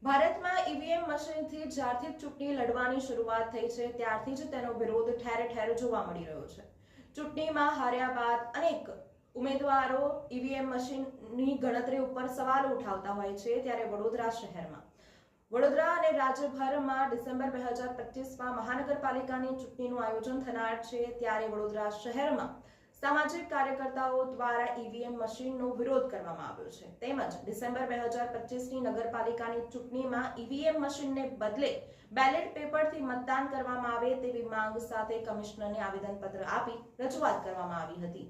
ભારતમાં ઈવીએમ મશીનથી જ્યારથી ચૂંટણી લડવાની શરૂઆત થઈ છે ત્યારથી જ તેનો વિરોધ ઠેર ઠેર જોવા મળી રહ્યો છે। ચૂંટણીમાં હાર્યા બાદ અનેક ઉમેદવારો ઈવીએમ મશીનની ગણતરી ઉપર સવાલો ઉઠાવતા હોય છે, ત્યારે વડોદરા અને રાજ્યભરમાં ડિસેમ્બર 2025માં મહાનગરપાલિકાની ચૂંટણીનું આયોજન થનાર છે, ત્યારે વડોદરા શહેરમાં સામાજિક કાર્યકર્તાઓ દ્વારા ઈવીએમ મશીનનો વિરોધ કરવામાં આવ્યો છે। તેમજ ડિસેમ્બર 2025ની નગરપાલિકાની ચૂંટણીમાં ઈવીએમ મશીનને બદલે બેલેટ પેપરથી મતદાન કરવામાં આવે તેવી માંગ સાથે કમિશનરને આવેદનપત્ર આપી રજૂઆત કરવામાં આવી હતી।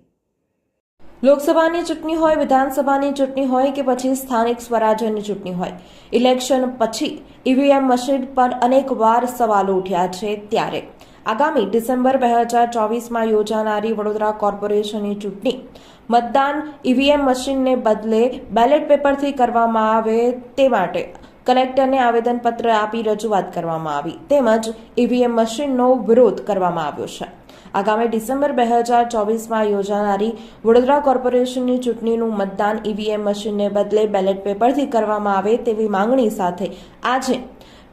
લોકસભાની ચૂંટણી હોય, વિધાનસભાની ચૂંટણી હોય કે પછી સ્થાનિક સ્વરાજ્યની ચૂંટણી હોય, ઇલેક્શન પછી ઈવીએમ મશીન પર અનેકવાર સવાલો ઉઠ્યા છે, ત્યારે આગામી ડિસેમ્બર 2024માં યોજાનારી વડોદરા કોર્પોરેશનની ચૂંટણી મતદાન ઈવીએમ મશીનને બદલે બેલેટ પેપરથી કરવામાં આવે તે માટે કલેક્ટરને આવેદનપત્ર આપી રજૂઆત કરવામાં આવી, તેમજ ઈવીએમ મશીનનો વિરોધ કરવામાં આવ્યો છે। આગામી ડિસેમ્બર 2024માં યોજાનારી વડોદરા કોર્પોરેશનની ચૂંટણીનું મતદાન ઈવીએમ મશીનને બદલે બેલેટ પેપરથી કરવામાં આવે તેવી માંગણી સાથે આજે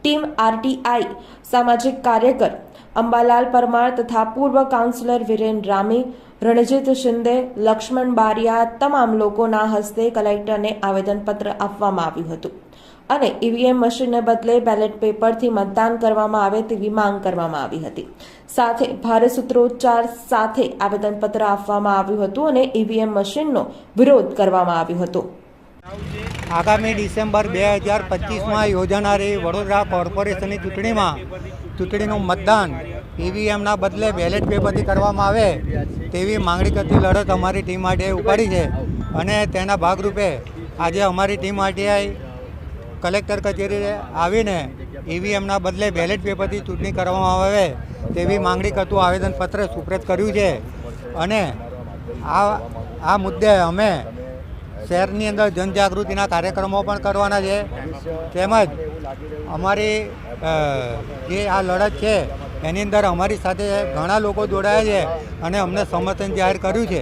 ટીમ આરટીઆઈ, સામાજિક કાર્યકર અંબાલાલ પરમાર તથા પૂર્વ કાઉન્સિલર વિરેન રામી, રણજીત શિંદે, લક્ષ્મણ બારિયા તમામ લોકોના હસ્તે કલેક્ટરને આવેદનપત્ર આપવામાં આવ્યું હતું અને ઈવીએમ મશીનને બદલે બેલેટ પેપરથી મતદાન કરવામાં આવે તેવી માંગ કરવામાં આવી હતી। સાથે ભારે સૂત્રોચ્ચાર સાથે આવેદનપત્ર આપવામાં આવ્યું હતું અને ઈવીએમ મશીનનો વિરોધ કરવામાં આવ્યો હતો। આગામી ડિસેમ્બર 2025માં યોજાનારી વડોદરા કોર્પોરેશનની ચૂંટણીનું મતદાન ઈવીએમના બદલે બેલેટ પેપરથી કરવામાં આવે તેવી માંગણી કરતી લડત અમારી ટીમ માટે ઉપાડી છે અને તેના ભાગરૂપે આજે અમારી ટીમ આરટીઆઈ કલેક્ટર કચેરીએ આવીને ઈવીએમના બદલે બેલેટ પેપરથી ચૂંટણી કરવામાં આવે તેવી માંગણી કરતું આવેદનપત્ર સુપ્રત કર્યું છે અને આ મુદ્દે અમે શહેરની અંદર જનજાગૃતિના કાર્યક્રમો પણ કરવાના છે, તેમજ અમારી જે આ લડત છે એની અંદર અમારી સાથે ઘણા લોકો જોડાયા છે અને અમને સમર્થન જાહેર કર્યું છે।